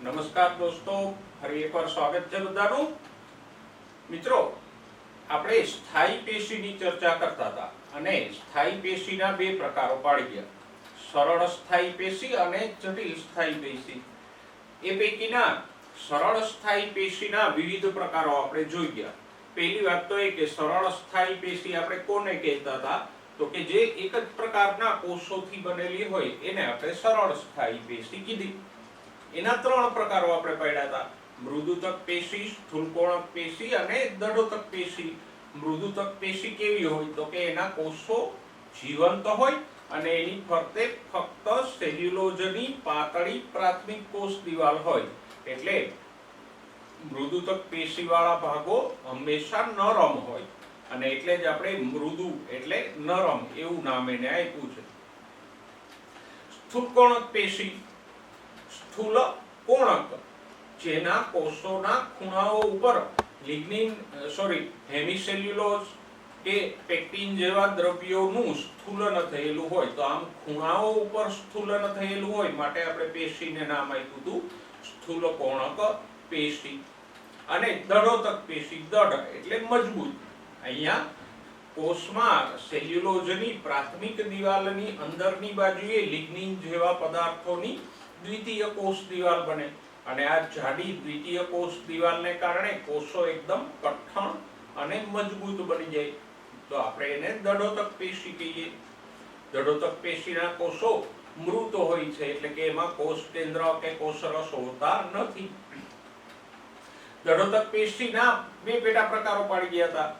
નમસ્કાર દોસ્તો, ફરી એકવાર સ્વાગત છે બધાનું। મિત્રો, આપણે સ્થાયી પેશીની ચર્ચા કરતા હતા અને સ્થાયી પેશીના બે પ્રકારો પાડી ગયા, સરળ સ્થાયી પેશી અને જટિલ સ્થાયી પેશી। એ પૈકીના સરળ સ્થાયી પેશીના વિવિધ પ્રકારો આપણે જોઈ ગયા। પહેલી વાત તો એ કે સરળ સ્થાયી પેશી આપણે કોને કહેતા હતા, તો કે જે એક જ પ્રકારના કોષોથી બનેલી હોય એને આપણે સરળ સ્થાયી પેશી કીધી। એના ત્રણ પ્રકારો આપણે પાડ્યા હતા, મૃદુતક પેશી, સ્થૂલકોણક પેશી અને દળોતક પેશી। મૃદુતક પેશી કેવી હોય, તો કે એના કોષો જીવંત હોય અને એની ફરતે ફક્ત સેલ્યુલોઝની પાતળી પ્રાથમિક કોષ દિવાલ હોય, એટલે મૃદુતક પેશી વાળા ભાગો હંમેશા નરમ હોય અને એટલે જ આપણે મૃદુ એટલે નરમ એવું નામ એને આપ્યું છે। સ્થૂલકોણક પેશી, સ્થૂલ કોણક, જેના કોષોના ખૂણાઓ ઉપર હેમિસેલ્યુલોઝ કે પેક્ટિન જેવા દ્રવ્યોનું સ્થૂલન થયેલું હોય, તો આમ ખૂણાઓ ઉપર સ્થૂલન થયેલું હોય માટે આપણે પેશીને નામ આપ્યું હતું સ્થૂલકોણક પેશી। અને દળોતક પેશી, દળ એટલે મજબૂત, અહીંયા કોષમાં સેલ્યુલોઝની પ્રાથમિક દિવાલની અંદરની બાજુએ લિગ્નિન જેવા પદાર્થોની દ્વિતીય કોષ દિવાલ બને અને આ જાડી દ્વિતીય કોષ દિવાલને કારણે કોષો એકદમ કઠણ અને મજબૂત બની જાય, તો આપણે એને દળોતક પેશી કહીએ। દળોતક પેશીના કોષો મૃત હોય છે, એટલે કે એમાં કોષ કેન્દ્ર કે કોષરસ હોતા નથી। દળોતક પેશીના બે પેટા પ્રકારો પાડી ગયા હતા।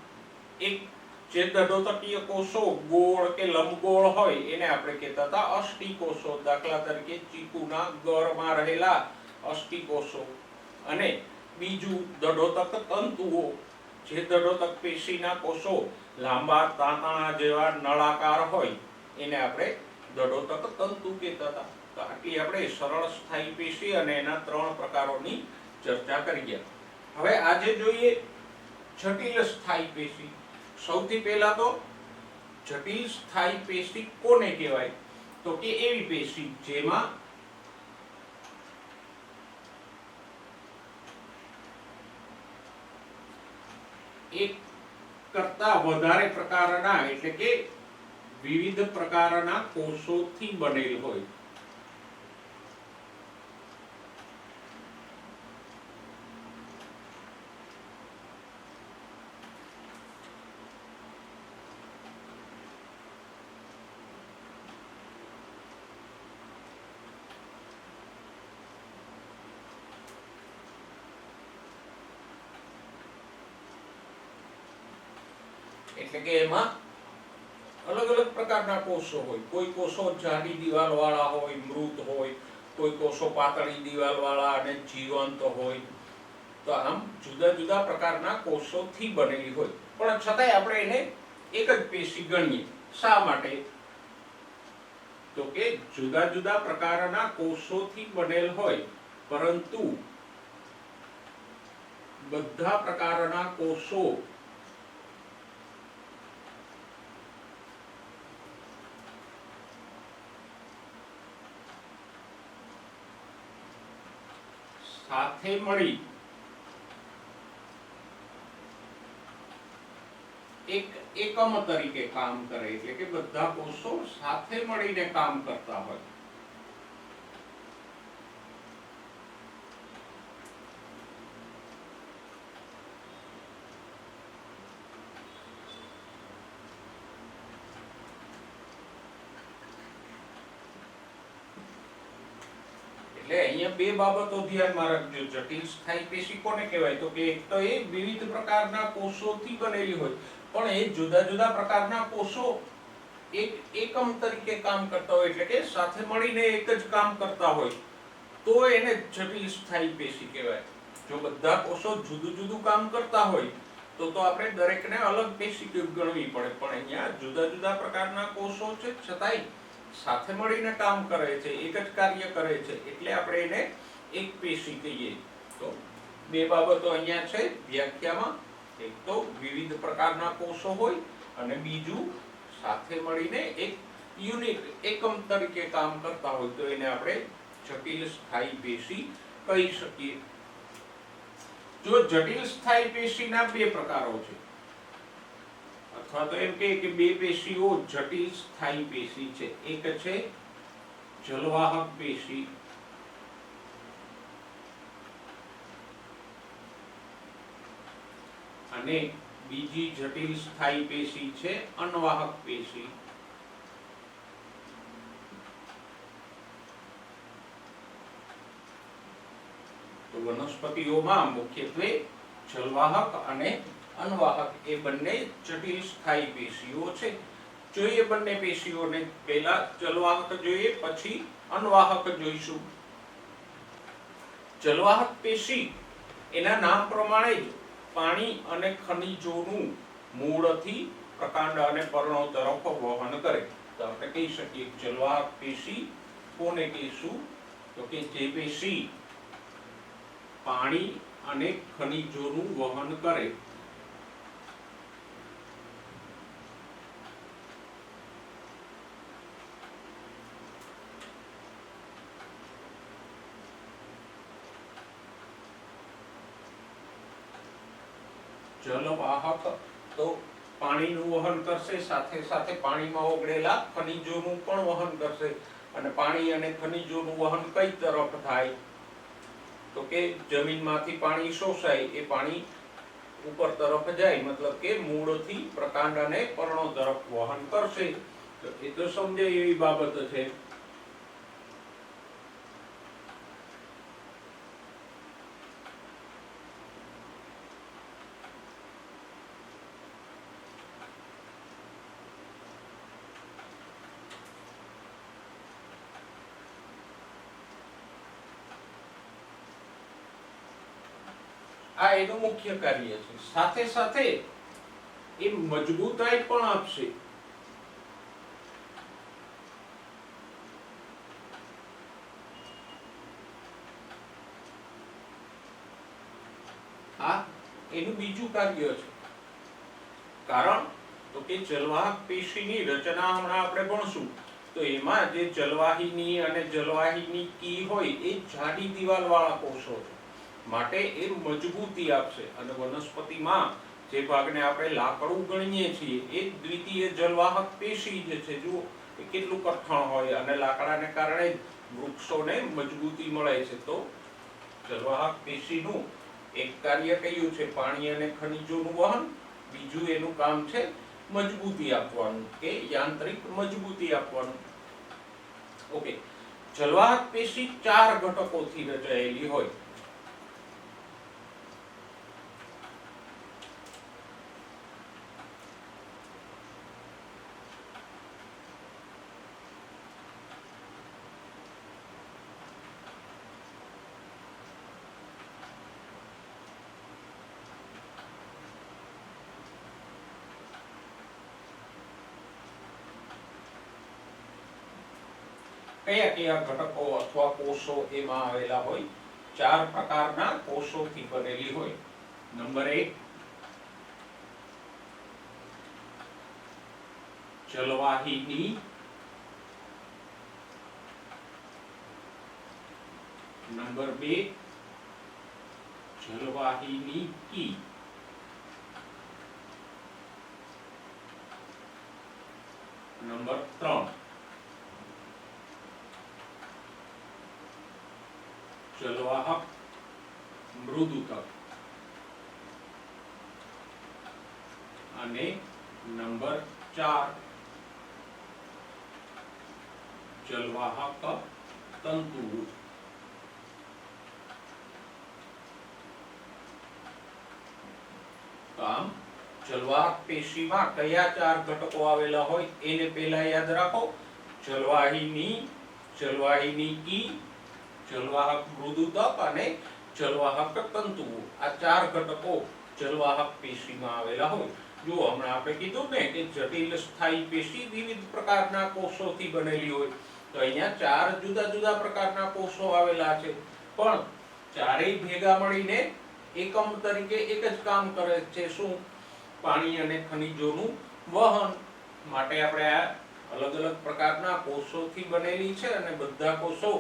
એક જે દળોતકીય કોષો ગોળ કે લંબગોળ હોય એને આપણે કહેતા હતા અષ્ટિકોષો, દાખલા તરીકે ચીકુના ગળમાં રહેલા અષ્ટિકોષો। અને બીજું દળોતક તંતુઓ, જે દળોતક પેશીના કોષો લાંબા તાંતણા જેવા નળાકાર હોય એને આપણે દળોતક તંતુ કહેતા હતા। તો આટલી આપણે સરળ સ્થાયી પેશી અને એના ત્રણ પ્રકારોની ચર્ચા કરી ગયા। હવે આજે જોઈએ જટિલ સ્થાયી પેશી। સૌથી પહેલા તો જટિલ સ્થાયી પેશી કોને કહેવાય, તો કે એવી પેશી જેમાં એક કરતા વધારે પ્રકારના એટલે કે વિવિધ પ્રકારના કોષોથી બનેલ હોય। એટલે કે એમાં અલગ અલગ પ્રકારના કોષો હોય, કોઈ કોષો જાડી દિવાલ વાળા હોય, મૃત હોય, કોઈ કોષો પાતળી દિવાલ વાળા અને જીવંત હોય, તો આમ જુદા જુદા પ્રકારના કોષોથી બનેલી હોય, પણ છતાંય આપણે એને એક જ પેશી ગણીએ। શા માટે, તો કે જુદા જુદા પ્રકારના કોષોથી બનેલ હોય પરંતુ બધા પ્રકારના કોષો સાથે મળી એક એકમ તરીકે કામ કરે, એટલે કે બધા કોષો સાથે મળીને કામ કરતા હોય। એટલે અહીંયા બે બાબતો ધ્યાનમાં રાખજો। જટિલ સ્થાયી પેશી કોને કહેવાય, તો કે એક તો એ વિવિધ પ્રકારના કોષોથી બનેલી હોય પણ એ જુદા જુદા પ્રકારના કોષો એક એકમ તરીકે કામ કરતા હોય, એટલે કે સાથે મળીને એક જ કામ કરતા હોય, તો એને જટિલ સ્થાયી પેશી કહેવાય। જો બધા કોષો જુદું જુદું કામ કરતા હોય તો આપણે દરેકને અલગ પેશી ગણવી પડે, પણ અહીંયા જુદા જુદા પ્રકારના કોષો છે છતાંય સાથે મળીને કામ કરે છે, એક જ કાર્ય કરે છે, એટલે આપણે એને એક પેશી કહીએ। તો બે બાબતો અહીંયા છે વ્યાખ્યામાં, એક તો વિવિધ પ્રકારના કોષો હોય અને બીજું સાથે મળીને એક યુનિટ એકમ તરીકે કામ કરતા હોય તો એને આપણે જટિલ સ્થાયી પેશી કહી શકીએ. જો જટિલ સ્થાયી પેશીના બે પ્રકારો છે, અથવા તો એમ કે બે પેશીઓ જટિલ સ્થાયી પેશી છે. એક છે જલવાહક પેશી અને બીજી જટિલ સ્થાયી પેશી છે અનવાહક પેશી. તો વનસ્પતિઓમાં મુખ્યત્વે જલવાહક અને અનવાહક એ બંને જટિલ સ્થાયી પેશીઓ છે. જોઈએ બંને પેશીઓને. પહેલા જલવાહક જોઈએ, પછી અનવાહક જોઈશું. જલવાહક પેશી એના નામ પ્રમાણે જ પાણી અને ખનિજોનું મૂળથી પ્રકાંડ અને પર્ણો તરફ વહન કરે. તો આપણે કહી શકીએ જલવાહક પેશી કોને કહીશું? તો કે જે પેશી પાણી અને ખનિજોનું વહન કરે. જલવાહક તો પાણીનું વહન કરશે, સાથે સાથે પાણીમાં ઓગળેલા ખનિજોનું પણ વહન કરશે. અને પાણી અને ખનિજોનું વહન કઈ તરફ થાય? તો કે જમીનમાંથી પાણી શોષાય, એ પાણી ઉપર તરફ જાય, મતલબ કે મૂળથી પ્રકાંડ અને પર્ણો તરફ વહન કરશે. તો એ તો સમજાય એવી બાબત છે. આ એનું મુખ્ય કાર્ય છે. સાથે સાથે એ મજબૂતાઈ પણ આપશે. આ એનું બીજું કાર્ય છે. કારણ તો કે જલવાહક પેશીની રચના હમણાં આપણે ભણશું. તો એમાં જે જલવાહિની અને જલવાહિની કી હોય એ જાડી દિવાલ વાળા કોષો છે, માટે એ મજબૂતી આપશે. અને વનસ્પતિમાં જે ભાગને આપણે લાકડું ગણીએ છીએ એ દ્વિતીય જલવાહક પેશી જે છે, જુઓ એ કેટલું કઠણ હોય, અને લાકડાને કારણે વૃક્ષોને મજબૂતી મળે છે. તો જલવાહક પેશીનું એક કાર્ય કયું છે? પાણી અને ખનિજોનું વહન. બીજું એનું કામ છે મજબૂતી આપવાનું, કે યાંત્રિક મજબૂતી આપવાનું. ઓકે, જલવાહક પેશી 4 ઘટકોથી રચાયેલી હોય. કયા કયા ઘટકો અથવા કોષો એમાં આવેલા હોય? 4 પ્રકારના કોષોથી બનેલી હોય. નંબર 1 જલવાહિની. નંબર 2 જલવાહિની કી. નંબર 3 જલવાહક મૃદુતક. અને નંબર 4 જલવાહક તંતુ. આમ જલવાહક પેશીમાં કયા 4 ઘટકો આવેલા હોય એને પહેલા યાદ રાખો. જલવાહિની, જલવાહિની કી, જલવાહક મૃદુતક અને જલવાહક તંતુઓ. આ 4 ઘટકો જલવાહક પેશીમાં આવેલા હોય. જો હમણાં આપણે કીધું ને કે જટિલ સ્થાયી પેશી વિવિધ પ્રકારના કોષોથી બનેલી હોય, તો અહીંયા 4 જુદા જુદા પ્રકારના કોષો આવેલા છે, પણ ચારેય ભેગા મળીને એકમ તરીકે એક જ કામ કરે છે. શું? પાણી અને ખનિજોનું વહન. માટે આપણે આ અલગ અલગ પ્રકારના કોષોથી બનેલી છે અને બધા કોષો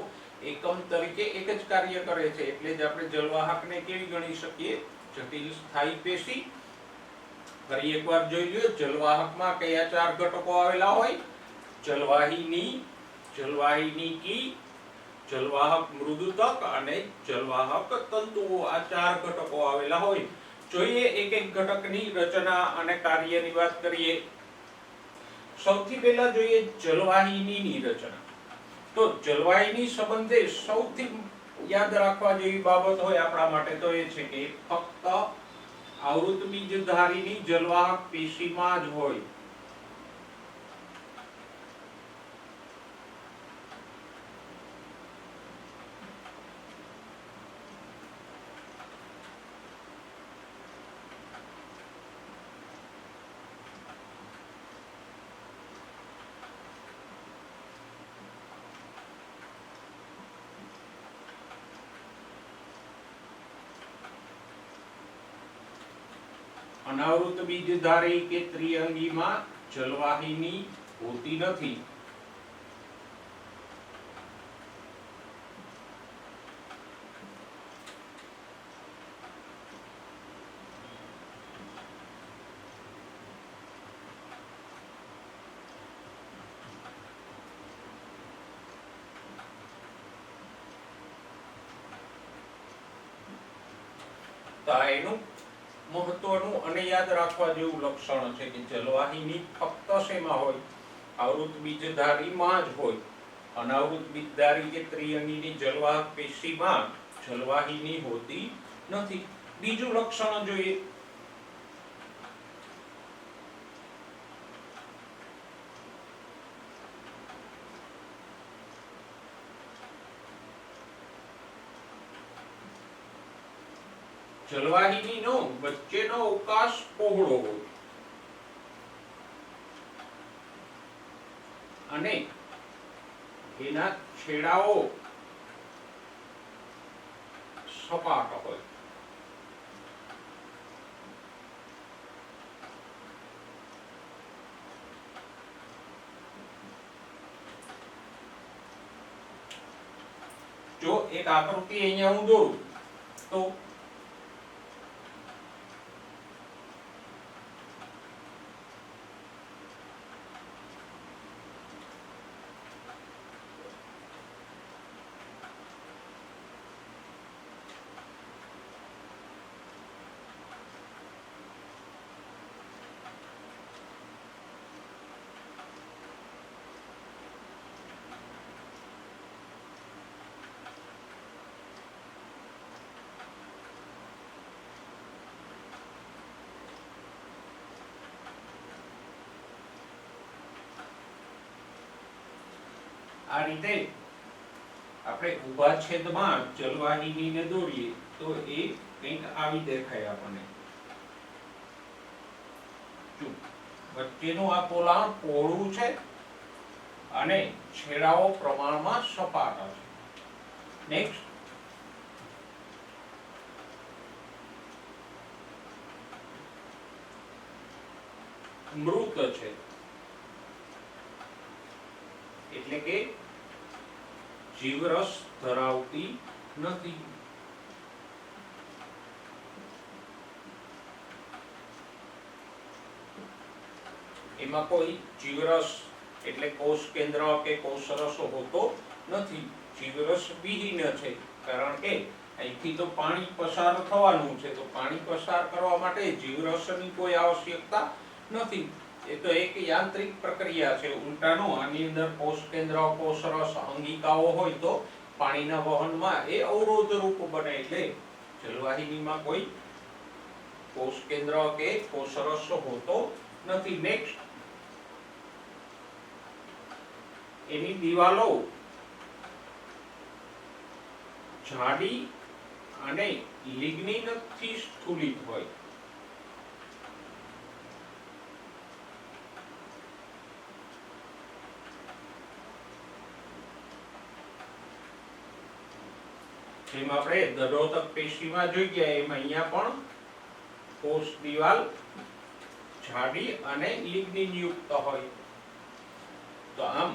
એકમ તરીકે એક જ કાર્ય કરે છે, એટલે જ આપણે જલવાહકને કેવી ગણી શકીએ? જટિલ સ્થાયી પેશી. ફરી એકવાર જોઈ લ્યો, જલવાહકમાં કયા 4 ઘટકો આવેલા હોય? જલવાહિની, જલવાહિની કી, જલવાહક મૃદુતક અને જલવાહક તંતુઓ. આ 4 ઘટકો આવેલા હોય. જોઈએ એક એક ઘટકની રચના અને કાર્યની વાત કરીએ. સૌથી પહેલા જોઈએ જલવાહિનીની રચના. તો જલવાહિની સંબંધે સૌથી યાદ રાખવા જેવી બાબત હોય આપણા માટે તો એ છે કે ફક્ત આવૃત બીજધારીની જલવાહક પેશીમાં જ હોય. અનાવૃત બીજધારી કે ત્રિઅંગીમાં જલવાહિની હોતી નથી. તો એનું મહત્વનું અને યાદ રાખવા જેવું લક્ષણ છે કે જલવાહિની ફક્ત શેમાં હોય? આવૃત બીજધારીમાં જ હોય. અનાવૃત બીજધારી કે ત્રિઅંગીની જલવાહક પેશીમાં જલવાહિની હોતી નથી. બીજું લક્ષણ જોઈએ. જલવાહિનીનો વચ્ચેનો અવકાશ પહોળો હોય અને એના છેડાઓ સપાટ હોય. જો એક આકૃતિ અહીંયા હું દોરું તો આ રીતે આપણે ઊભા છેદમાં જલવાહિનીને દોરીએ તો એ કંઈક આવી દેખાય આપણને. વચ્ચેનું આ પોલાણ પહોળું છે અને છેડાઓ પ્રમાણમાં સપાટ છે. નેક્સ્ટ, મૃત છે એટલે કે જીવરસ ધરાવતી નથી. એમાં કોઈ જીવરસ એટલે કોષ કેન્દ્ર કે કોષરસ હોતો નથી. જીવરસ વિહીન છે, કારણ કે અહીંથી તો પાણી પસાર થવાનું છે, તો પાણી પસાર કરવા માટે જીવરસની કોઈ આવશ્યકતા નથી. એ તો એક યાંત્રિક પ્રક્રિયા છે. ઉલટાનું આની અંદર કોષ કેન્દ્ર, કોષરસ, અંગિકાઓ હોય તો પાણીના વહનમાં એ અવરોધ રૂપ બને. એટલે જલવાહિનીમાં કોઈ કોષ કેન્દ્ર કે કોષરસ હોતો નથી. નેક્સ્ટ, એની દિવાલો જાડી અને લિગ્નિનથી સ્થૂલિત હોય. જેમ આપણે દરોદક પેશીમાં જોઈ ગયા એમ અહીંયા પણ કોષ દિવાલ જાડી અને લિગ્નિન યુક્ત હોય. તો આમ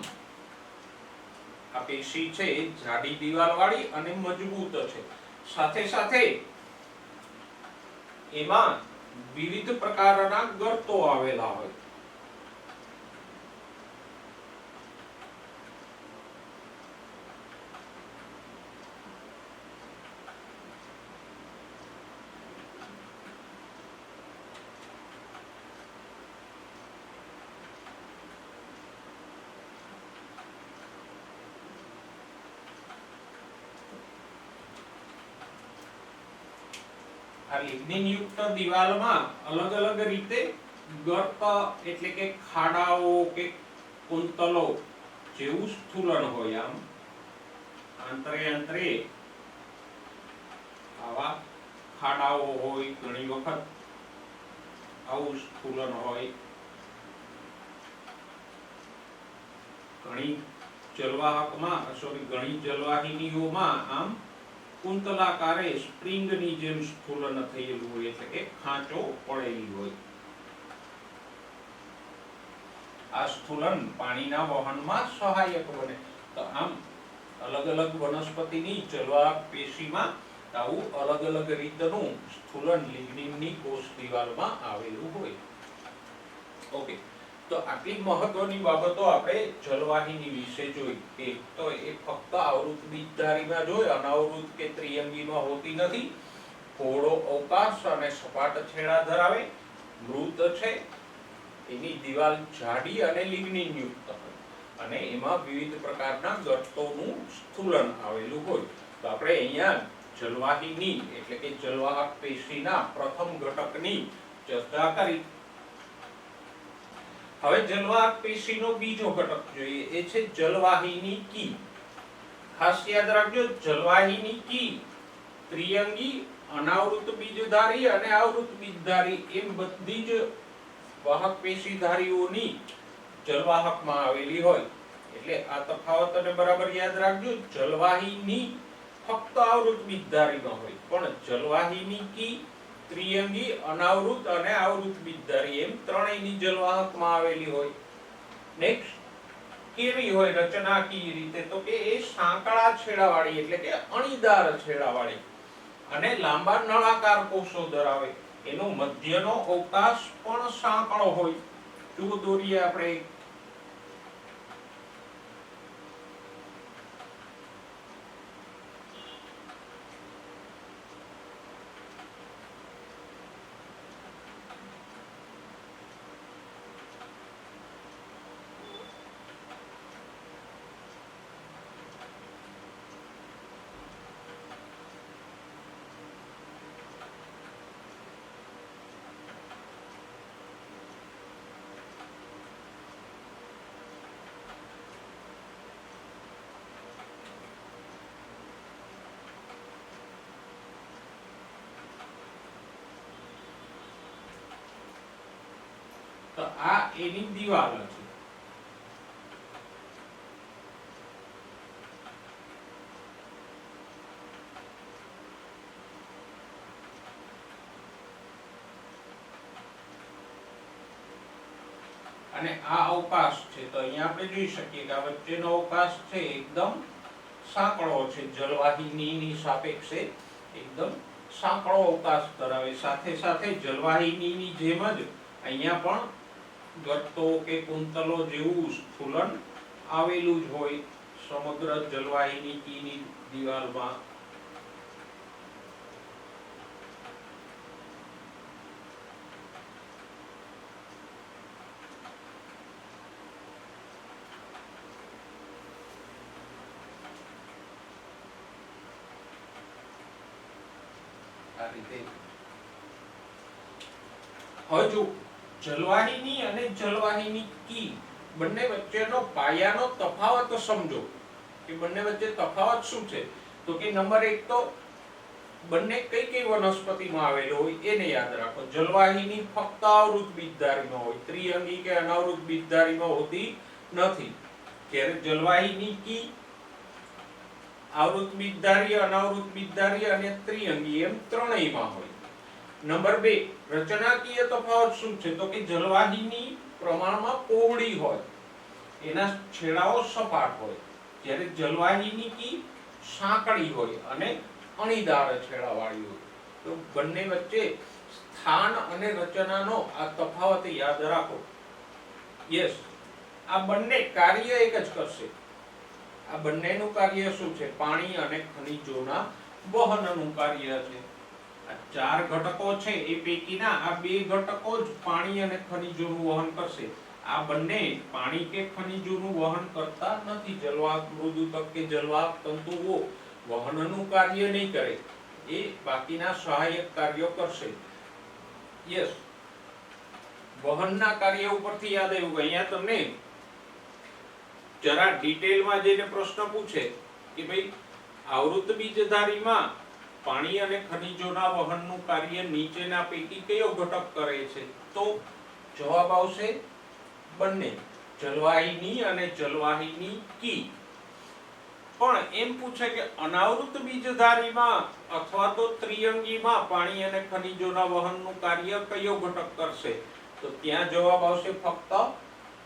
આ પેશી છે જાડી દિવાલવાળી અને મજબૂત છે. સાથે સાથે એમાં વિવિધ પ્રકારના ગર્તો આવેલા હોય. આ લિગ્નિન યુક્ત દિવાલમાં અલગ અલગ રીતે ગર્ત એટલે કે ખાડાઓ કે કુંતલો જેવું સ્થૂલન હોય. આમ આંતરે આંતરે આવા ખાડાઓ હોય, ઘણી વખત આવું સ્થૂલન હોય. ઘણી જલવાહિનીઓમાં આમ કુંતલાકારે સ્પ્રિંગની જેમ સ્થૂલન થયેલું હોય, એટલે કે ખાંચો પડેલી હોય. આ સ્થૂલન પાણીના વહનમાં સહાયક બને. તો આમ અલગ અલગ વનસ્પતિની જલવાહક પેશીમાં આવું અલગ અલગ રીતનું સ્થૂલન લિગ્નિનની કોષ દિવાલમાં આવેલું હોય. ઓકે, તો આટલી મહત્વની બાબતો આપણે જલવાહિની વિશે જોઈ. એક તો એ ફક્ત આવૃત બીજધારીમાં જોઈ, અનાવૃત કે ત્રિઅંગીમાં હોતી નથી. પહોળો અવકાશ અને સપાટ છેડા ધરાવે, મૃત છે, એની દિવાલ જાડી અને લિગ્નિન યુક્ત હોય અને એમાં વિવિધ પ્રકારના ગર્તોનું સ્થૂલન આવેલું હોય. તો આપણે અહીંયા જલવાહિની એટલે કે જલવાહક પેશીના પ્રથમ ઘટકની ચર્ચા કરી. હવે જલવાહક પેશીનો બીજો ઘટક જોઈએ, એ છે જલવાહિની કી. ખાસ યાદ રાખજો, જલવાહિની કી ત્રિઅંગી, અનાવૃત બીજધારી અને આવૃત બીજધારી એમ બધી જ વાહક પેશીધારીઓની જલવાહકમાં આવેલી હોય. એટલે આ તફાવતને બરાબર યાદ રાખજો. જલવાહિની ફક્ત આવૃત બીજધારીમાં હોય, પણ જલવાહિની કી ત્રિઅંગી, અનાવૃત અને આવૃત બીજધારી એમ ત્રણેયની જલવાહકમાં આવેલી હોય. નેક્સ્ટ કેવી હોય રચનાકીય રીતે? તો કે એ સાંકડા છેડાવાળી એટલે કે અણીદાર છેડાવાળી અને લાંબા નળાકાર કોષો ધરાવે. એનો મધ્યનો અવકાશ પણ સાંકડો હોય. જો દોરીએ આપણે તો આ એની દિવાલ છે. અને આ અવકાશ છે. તો અહીંયા આપણે જોઈ શકીએ કે આ વચ્ચેનો અવકાશ છે એકદમ સાંકડો છે. જલવાહિનીની સાપેક્ષે એકદમ સાંકડો અવકાશ ધરાવે. સાથે સાથે જલવાહિનીની જેમ જ અહીંયા પણ ગર્તો કે કુંતલો જેવું સ્થૂલન આવેલું જ હોય સમગ્ર જલવાહિની કીની દિવાલમાં. આ રીતે હવે જો જલવાહિની અને જલવાહિની કી બંને વચ્ચેનો પાયાનો તફાવત સમજો કે બંને વચ્ચે તફાવત શું છે. તો કે નંબર 1 તો બંને કઈ કઈ વનસ્પતિમાં આવેલો હોય એને યાદ રાખો. જલવાહિની ફક્ત આવૃત બીજધારીમાં હોય, ત્રિઅંગી કે અનાવૃત બીજધારીમાં હોતી નથી. જ્યારે જલવાહિની કી આવૃત બીજધારી, અનાવૃત બીજધારી અને ત્રિઅંગી એમ ત્રણેયમાં હોય. નંબર 2, રચનાકીય તફાવત શું છે? તો કે જલવાહિની પ્રમાણમાં પહોળી હોય, એના છેડાઓ સપાટ હોય, જ્યારે જલવાહિની કી સાંકડી હોય અને અણીદાર છેડાવાળી હોય. તો બંને વચ્ચે સ્થાન અને રચનાનો આ તફાવત યાદ રાખો. યસ, આ બંને કાર્ય એક જ કરશે. આ બંનેનું કાર્ય શું છે? પાણી અને ખનિજોના વહનનું કાર્ય છે. આ 4 ઘટકો છે એ પૈકીના આ 2 ઘટકો જ પાણી અને ખનિજોનું વહન કરશે. આ બંને પાણી કે ખનિજોનું વહન કરતા નથી. જલવાહક મૃદુતક કે જલવાહક તંતુઓ વહનનું કાર્ય નહીં કરે, એ બાકીના સહાયક કાર્યો કરશે. યસ, વહનના કાર્ય ઉપરથી યાદ આવ્યું કે અહીંયા તમને જરા ડિટેલમાં જઈને પ્રશ્ન પૂછે કે ભાઈ આવૃત બીજધારીમાં પાણી અને ખનિજોના વહનનું કાર્ય નીચેના પૈકી કયો ઘટક કરે છે? તો જવાબ આવશે બંને, જલવાહિની અને જલવાહિની કી. પણ એમ પૂછે કે અનાવૃત બીજધારીમાં અથવા તો ત્રિઅંગીમાં પાણી અને ખનિજોના વહનનું કાર્ય કયો ઘટક કરશે? તો ત્યાં જવાબ આવશે ફક્ત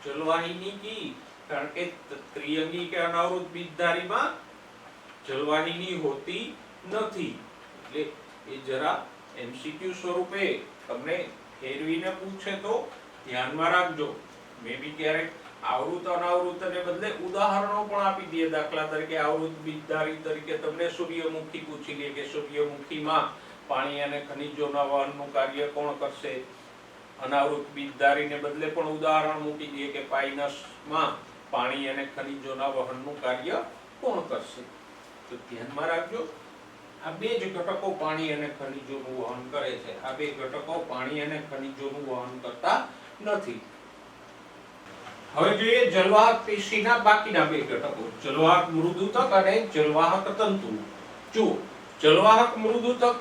જલવાહિની કી, કારણ કે ત્રિઅંગી કે અનાવૃત બીજધારીમાં જલવાહિની હોતી નથી. એટલે એ જરા એમસીક્યુ સ્વરૂપે તમને ફેરવીને પૂછે તો ધ્યાનમાં રાખજો. મે બી ક્યારેક આવૃત અનાવૃતને બદલે ઉદાહરણો પણ આપી દે. દાખલા તરીકે આવૃત બીજધારી તરીકે તમને સૂર્યમુખી પૂછી લે કે સૂર્યમુખીમાં પાણી અને ખનિજોના વહનનું કાર્ય કોણ કરશે? અનાવૃત બીજધારીને બદલે પણ ઉદાહરણ મૂકી દે કે પાઇનસમાં પાણી અને ખનિજોના વહનનું કાર્ય કોણ કરશે? તો ધ્યાનમાં રાખજો, આ 2 જ ઘટકો પાણી અને ખનિજોનું વહન કરે છે. આ 2 ઘટકો પાણી અને ખનિજોનું વહન કરતા નથી. હવે જોઈએ જલવાહક પેશીના બાકીના 2 ઘટકો, જલવાહક મૃદુતક અને જલવાહક તંતુ. જો જલવાહક મૃદુતક,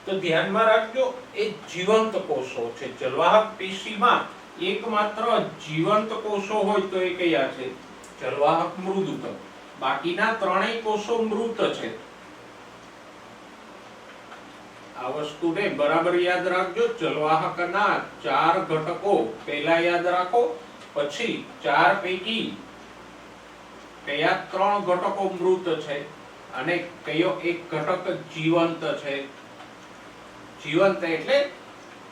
તો ધ્યાનમાં રાખજો એ જીવંત કોષો છે. જલવાહક પેશીમાં એકમાત્ર જીવંત કોષો હોય તો એ કયા છે? જલવાહક મૃદુતક. બાકીના 3 કોષો મૃત છે. આ વસ્તુને બરાબર યાદ રાખજો. જલવાહકના 4 ઘટકો પહેલા યાદ રાખો, પછી 4 પૈકી કયા 3 ઘટકો મૃત છે અને કયો એક ઘટક જીવંત છે? જીવંત એટલે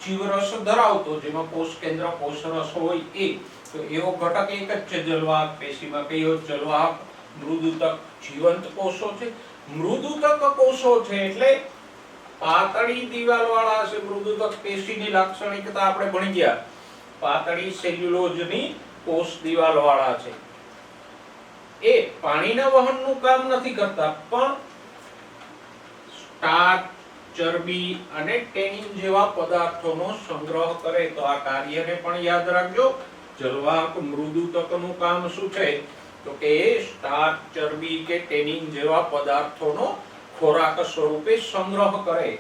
જીવરસ ધરાવતો, જેમાં કોષ કેન્દ્ર કોષરસ હોય એ. તો એવો ઘટક એક જ છે જલવાહક પેશીમાં. કયો? જલવાહક મૃદુતક. જીવંત કોષો છે. મૃદુતક કોષો છે એટલે પાતળી દિવાલવાળા છે. મૃદુતક પેશીની લાક્ષણિકતા આપણે ભણી ગયા. પાતળી સેલ્યુલોઝની કોષ દિવાલવાળા છે. એ પાણીના વહનનું કામ નથી કરતા, પણ સ્ટાર્ચ, ચરબી અને ટેનિન જેવા પદાર્થોનો સંગ્રહ કરે. તો આ કાર્યને પણ યાદ રાખજો. જલવાહક મૃદુતકનું કામ શું છે? તો કે સ્ટાર્ચ, ચરબી કે ટેનિન જેવા પદાર્થોનો ખોરાક સ્વરૂપે સંગ્રહ કરે,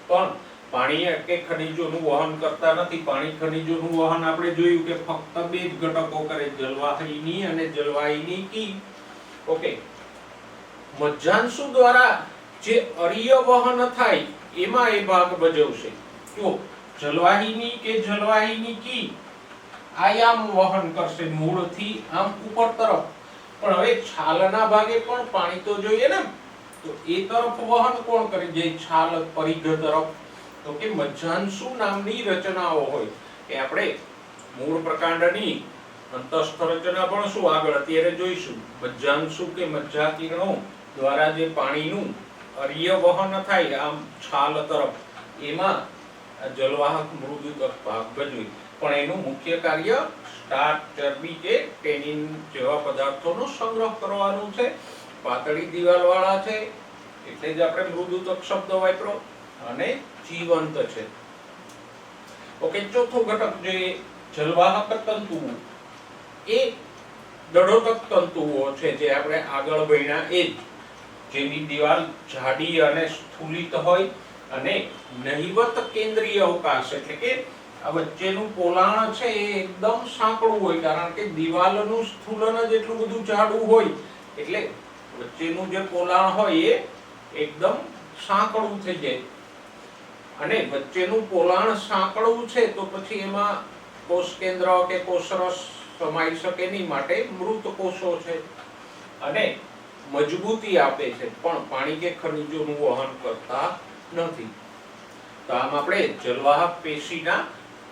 પણ પાણી કે ખનિજોનું વહન કરતા નથી. પાણી ખનિજોનું વહન આપણે જોયું કે ફક્ત 2 જ ઘટકો કરે, જલવાહિની અને જલવાહિની કી. ઓકે, મજ્જાંશુ દ્વારા જે અરીય વહન થાય એમાં એ ભાગ ભજવશે. જો જલવાહિની કે જલવાહિની કી આયામ વહન કરશે મૂળથી આમ ઉપર તરફ, પણ હવે છાલના ભાગે પણ પાણી તો જોઈએ ને, તો એ તરફ વહન કોણ કરે? જે છાલ પરિઘ તરફ. તો કે મજ્જાંશુ નામની રચનાઓ હોય કે આપણે મૂળ પ્રકાંડની અંતસ્થ રચના ભણશું આગળ, અત્યારે જોઈશું. મજ્જાંશુ કે મજ્જાકીરણો દ્વારા જે પાણીનું અરીય વહન થાય આમ છાલ તરફ, એમાં જલવાહક મૃદુતક ભાગ ભજવે. પણ એનું મુખ્ય કાર્ય સ્ટાર્ચ, ચરબી કે ટેનિન જેવા પદાર્થોનો સંગ્રહ કરવાનું છે. પાતળી દિવાલવાળા છે એટલે જ આપણે મૃદુતક શબ્દ વાપર્યો, અને જીવંત છે. ઓકે, ચોથો ઘટક જોઈએ જલવાહક તંતુઓ. એ દળોતક તંતુઓ છે જે આપણે આગળ ભણ્યા એ જ, જેની દિવાલ જાડી અને સ્થૂલિત હોય અને નહિવત કેન્દ્રીય અવકાશ, એટલે કે આ વચ્ચેનું પોલાણ છે એ એકદમ સાંકડું હોય, કારણ કે દિવાલનું સ્થૂલન જ એટલું બધું જાડું હોય એટલે વચ્ચેનું જે પોલાણ હોય એ એકદમ સાંકડું થઈ જાય. અને વચ્ચેનું પોલાણ સાંકડું છે તો પછી એમાં કોષ કેન્દ્ર કે કોષરસ સમાઈ શકે નહીં, માટે મૃત કોષો છે. અને મજબૂતી આપે છે પણ પાણી કે ખનિજોનું વહન કરતા નથી. તો આમ આપણે જલવાહક પેશીના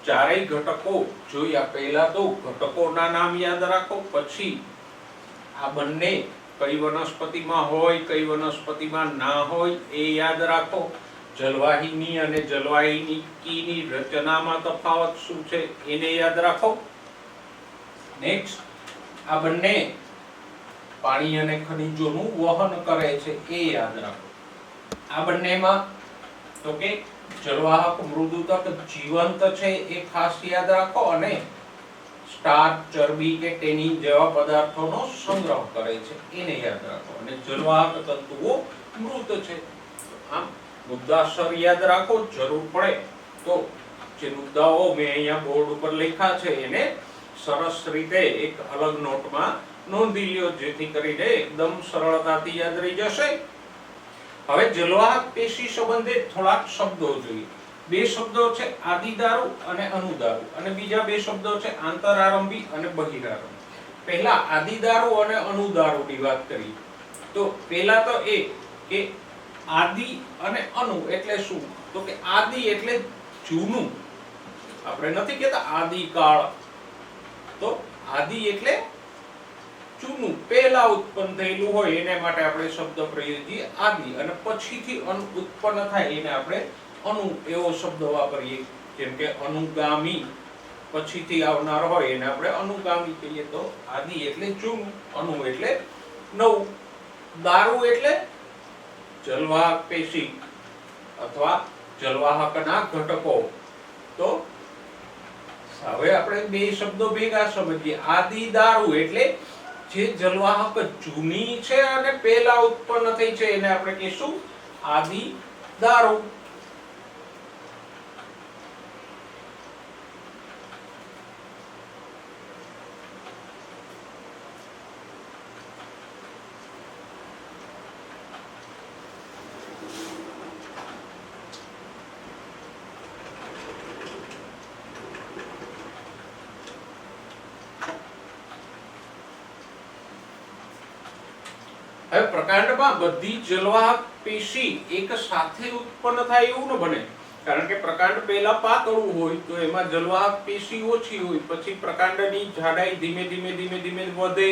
ચારેય ઘટકો જોયા. પહેલા તો ઘટકોના નામ યાદ રાખો, પછી આ બંને કઈ વનસ્પતિમાં હોય કઈ વનસ્પતિમાં ના હોય એ યાદ રાખો. જલવાહિની અને જલવાહિનીની રચનામાં તફાવત શું છે એને યાદ રાખો. નેક્સ્ટ, આ બંને પાણી અને ખનિજોનું વહન કરે છે એ યાદ રાખો. આ બંનેમાં તો કે જલવાહક મૃદુતક જીવંત છે એ ખાસ યાદ રાખો, અને સ્ટાર્ચ, ચરબી કે ટેનિન જેવા પદાર્થોનો સંગ્રહ કરે છે એને યાદ રાખો. અને જલવાહક તંતુઓ મૃત છે. આમ મુદ્દાસર યાદ રાખો. જરૂર પડે તો જે મુદ્દાઓ મેં અહીંયા બોર્ડ ઉપર લખ્યા છે એને સરસ રીતે એક અલગ નોટમાં નોંધી લ્યો, જેથી કરીને એકદમ સરળતાથી યાદ રહી જશે. હવે જલવાહક પેશી સંબંધિત થોડાક શબ્દો જોઈએ. બે શબ્દો છે આદિદારુ અને અનુદારુ, અને બીજા બે શબ્દો છે આંતરારંભી અને બહિરારંભી. પહેલા આદિદારુ અને અનુદારુની વાત કરીએ તો પહેલા તો એ કે આદિ અને અનુ એટલે શું? તો કે આદિ એટલે જૂનું. આપણે નથી કહેતા આદિકાળ, તો આદિ એટલે જૂનું, પહેલા ઉત્પન્ન થયેલું હોય એને માટે આપણે શબ્દ પ્રયોગીએ આદિ, અને પછીથી ઉત્પન્ન થાય એને આપણે અનુ એવો શબ્દ વાપરીએ. જેમ કે અનુગામી, પછીથી આવનાર હોય એને આપણે અનુગામી કહીએ. તો આદિ એટલે જૂનું, અનુ એટલે નવું. દારુ એટલે જલવાહક પેશી અથવા જલવાહકના ઘટકો. તો હવે આપણે બે શબ્દો ભેગા સમજીએ. આદિદારુ એટલે જે જલવાહક જૂની છે અને પહેલા ઉત્પન્ન થઈ છે એને આપણે કહીશું આદિદારુ. હવે પ્રકાંડમાં બધી જલવાહક પેશી એક સાથે ઉત્પન્ન થાય એવું ન બને, કારણ કે પ્રકાંડ પહેલા પાતળું હોય તો એમાં જલવાહક પેશી ઓછી હોય, પછી પ્રકાંડની જાડાઈ ધીમે ધીમે ધીમે ધીમે વધે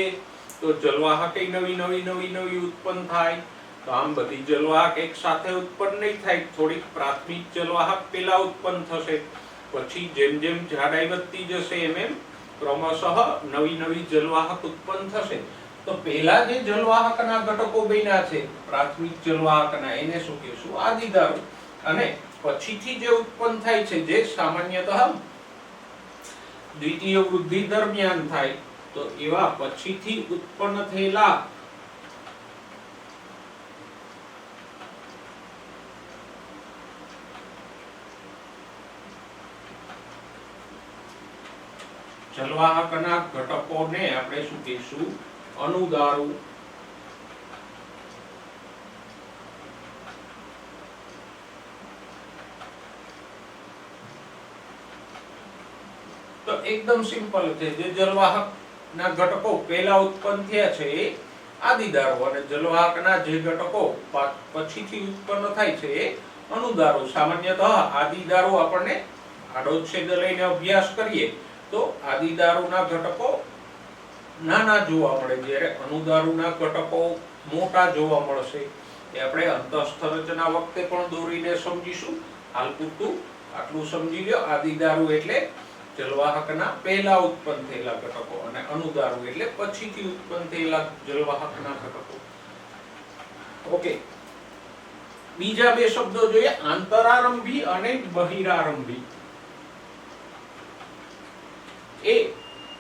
તો જલવાહક નવી ઉત્પન્ન થાય. તો આમ બધી જલવાહક એક સાથે ઉત્પન્ન નહીં થાય. થોડીક પ્રાથમિક જલવાહક પહેલા ઉત્પન્ન થશે, પછી જેમ જેમ જાડાઈ વધતી જશે એમ એમ ક્રમશઃ નવી જલવાહક ઉત્પન્ન થશે. તો પહેલા જે જલવાહકના ઘટકો બન્યા છે પ્રાથમિક જલવાહકના એને શું કહીશું? આદિદારુ. અને પછીથી જે ઉત્પન્ન થાય છે જે સામાન્યતઃ દ્વિતીય વૃદ્ધિ દરમિયાન થાય, તો એવા પછીથી ઉત્પન્ન થયેલા જલવાહકના ઘટકોને આપણે શું કહીશું? અનુદારુ. તો એકદમ સિમ્પલ છે. જે જલવાહકના ઘટકો પહેલા ઉત્પન્ન થયા છે એ આદિદારુ, અને જલવાહકના જે ઘટકો પછીથી ઉત્પન્ન થાય છે એ અનુદારુ. સામાન્યતઃ આદિદારુ આપણને આડોછેદ લઈને અભ્યાસ કરીએ તો આદિદારુના ઘટકો નાના જોવા મળે, જ્યારે અનુદારુના ઘટકો મોટા જોવા મળશે. એ આપણે અંતઃસ્થરચના વખતે પણ દોરીને સમજીશું. હાલ પૂરતું આટલું સમજી લ્યો. આદિદારુ એટલે જલવાહકના પહેલા ઉત્પન્ન થયેલા ઘટકો, અને અનુદારુ એટલે પછીથી ઉત્પન્ન થયેલા જલવાહકના ઘટકો. ઓકે, બીજા બે શબ્દો જોઈએ, આંતરારંભી અને બહિરારંભી. એ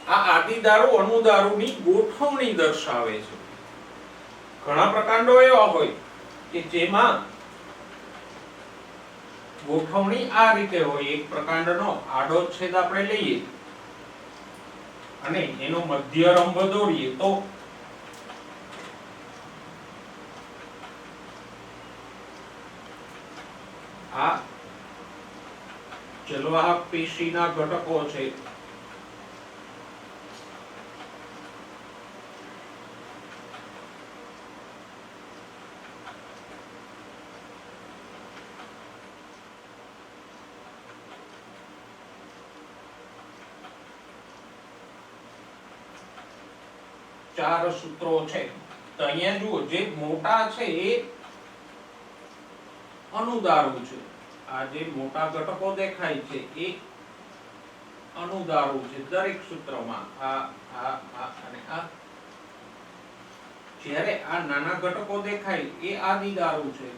આ આદિદારુ અનુદારુની ગોઠવણી દર્શાવે છે. ઘણા પ્રકાંડો એવા હોય કે જેમાં ગોઠવણી આ રીતે હોય. એક પ્રકાંડનો આડો છેદ આપણે લઈએ અને એનો મધ્ય રંભ દોરીએ તો આ જલવાહક પેશીના ઘટકો છે ચાર સૂત્રો છે. તો અહીંયા જુઓ, જે મોટા છે એ અનુદારું છે. આ જે મોટા ઘટકો દેખાય છે એ અનુદારું છે દરેક સૂત્રમાં. આ અને આ. જ્યારે આ નાના ઘટકો દેખાય એ આદિદારું છે.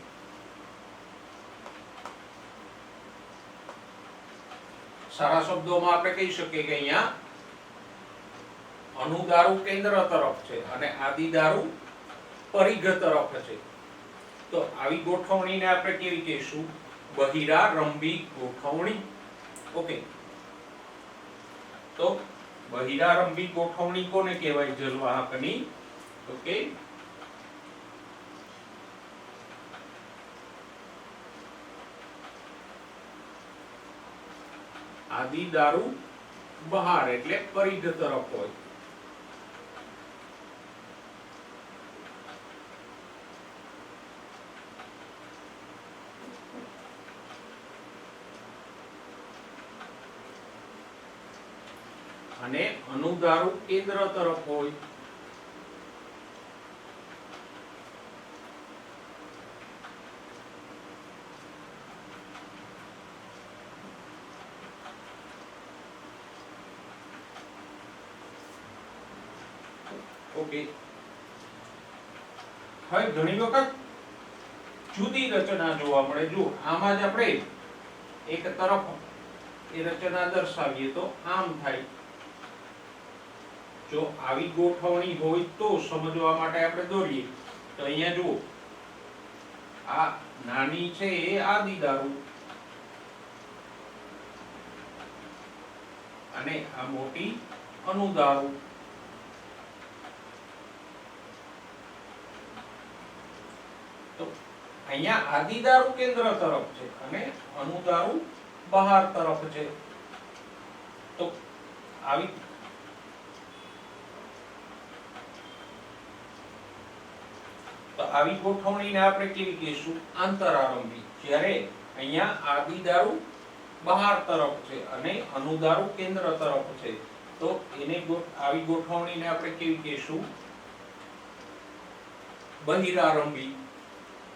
સારા શબ્દોમાં આપણે કહી શકીએ કે અહીંયા અનુદારું કેન્દ્ર તરફ છે અને આદિદારું પરિઘ તરફ છે. તો આવી ગોઠવણીને આપણે કેવી કહીશું? બહિરારંભી ગોઠવણી. ઓકે, તો બહિરારંભી ગોઠવણી કોને કહેવાય? જલવાહકની. ઓકે, આદિદારું બહાર એટલે પરિઘ તરફ હોય. અને અનુદારું કેન્દ્ર તરફ હોય. ઓકે, હવે ઘણી વખત જુદી રચના જોવા મળે. જો આમાં જ આપણે એક તરફ એ રચના દર્શાવીએ તો આમ થાય. જો આવી ગોઠવણી હોય તો સમજવા માટે આપણે દોરીએ. તો અહીંયા જુઓ, આ નાની છે એ આદિદારું અને આ મોટી અનુદારું. તો અહીંયા આદિદારું કેન્દ્ર તરફ છે અને અનુદારું બહાર તરફ છે. તો આવી ગોઠવણીને આપણે કેવી કહીશું? આંતરારંભી. જ્યારે અહીંયા આદિદારું બહાર તરફ છે અને અનુદારું કેન્દ્ર તરફ છે, તો એને આવી ગોઠવણીને આપણે કેવી કહીશું? બહિરારંભી.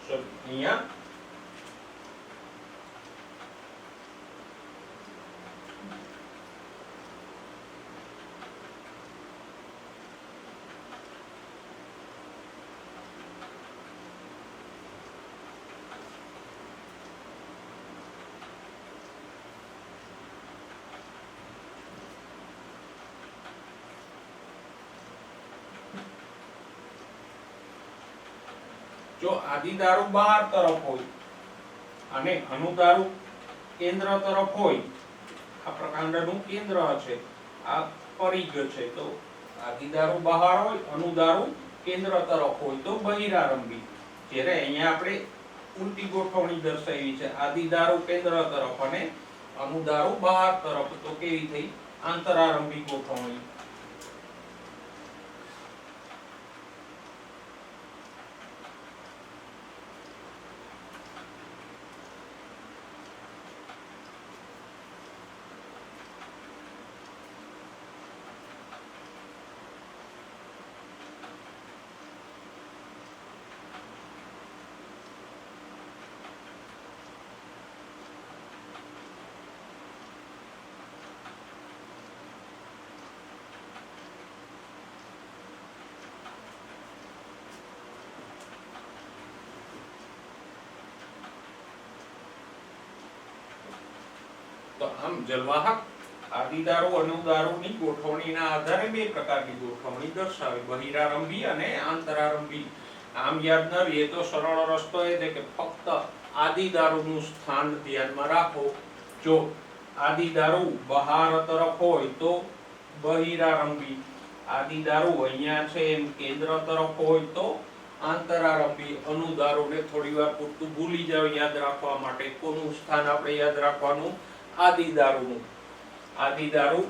અહીંયા જો આદિદારું બહાર તરફ હોય અને અનુદારું કેન્દ્ર તરફ હોય, આ પ્રકાંડનું કેન્દ્ર છે, આ પરિઘ છે, તો આદિદારું બહાર હોય, અનુદારું કેન્દ્ર તરફ હોય તો બહિરારંભી. જ્યારે અહીંયા આપણે ઉલટી ગોઠવણી દર્શાવી છે, આદિદારું કેન્દ્ર તરફ અને અનુદારું બહાર તરફ, તો કેવી થઈ? આંતરારંભી ગોઠવણી. તો આમ જલવાહક આદિદારું અનુદારુની ગોઠવણીના આધારે બે પ્રકારની ગોઠવણી દર્શાવે, બહિરારંભી અને આંતરારંભી. આમ યાદ ન રહીએ તો સરળ રસ્તો એ છે કે ફક્ત આદિદારુનું સ્થાન ધ્યાનમાં રાખો. જો આદિદારું બહાર તરફ હોય તો બહિરારંભી, આદિદારું અહીંયા છે એમ કેન્દ્ર તરફ હોય તો આંતરારંભી. અનુદારુને થોડી વાર પૂરતું ભૂલી જાવ યાદ રાખવા માટે. કોનું સ્થાન આપણે યાદ રાખવાનું? આદિદારુનું. આદિદારુ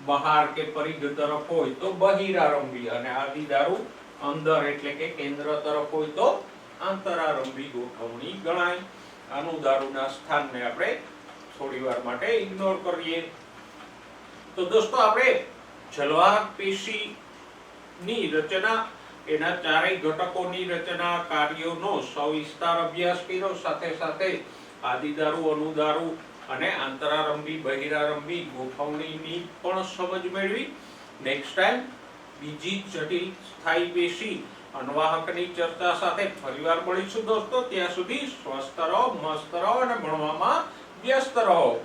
બહાર કે પરિઘ તરફ હોય તો બહિરારંભી અને આદિદારુ અંદર એટલે કે કેન્દ્ર તરફ હોય તો આંતરારંભી ગોઠવણી ગણાય. અનુદારુના સ્થાનને આપણે થોડીવાર માટે ઇગ્નોર કરીએ. તો દોસ્તો આપણે જલવાહક પેશીની રચના, એના ચારેય ઘટકોની રચના, કાર્યોનો સવિસ્તાર અભ્યાસ કર્યો. સાથે સાથે આદિદારુ, અનુદારુ અને આંતરારંભી બહિરારંભી ગોઠવણીની પણ સમજ મેળવી. નેક્સ્ટ ટાઈમ બીજી જટિલ સ્થાયી પેશી અન્વાહકની ચર્ચા સાથે ફરીવાર મળીશું દોસ્તો. ત્યાં સુધી સ્વસ્થ રહો, મસ્ત રહો અને ભણવામાં વ્યસ્ત રહો.